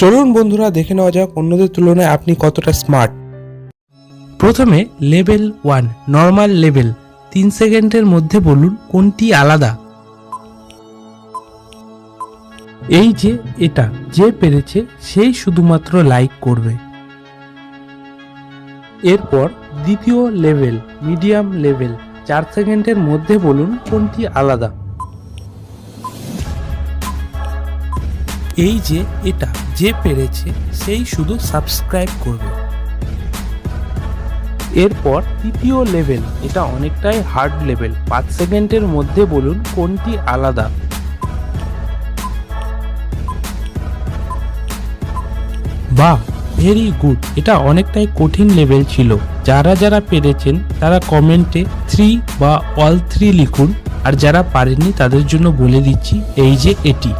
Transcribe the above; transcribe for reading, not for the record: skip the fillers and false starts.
চলুন বন্ধুরা দেখে নেওয়া যাক অন্যদের তুলনায় আপনি কতটা স্মার্ট। প্রথমে লেভেল 1 নর্মাল লেভেল, 3 সেকেন্ডের মধ্যে বলুন কোনটি আলাদা। এই যে এটা যে পেরেছে সেই শুধুমাত্র লাইক করবে। এরপর দ্বিতীয় লেভেল মিডিয়াম লেভেল, 4 সেকেন্ডের মধ্যে বলুন কোনটি আলাদা। এই যে এটা যে পেরেছে সেই শুধু সাবস্ক্রাইব করবে। এরপর তৃতীয় লেভেল, এটা অনেকটাই হার্ড লেভেল, 5 সেকেন্ডের মধ্যে বলুন কোনটি আলাদা। বাহ, ভেরি গুড। এটা অনেকটাই কঠিন লেভেল ছিল। যারা যারা পেরেছেন তারা কমেন্টে 3 বা অল 3 লিখুন, আর যারা পারেননি তাদের জন্য বলে দিচ্ছি এই যে এটি।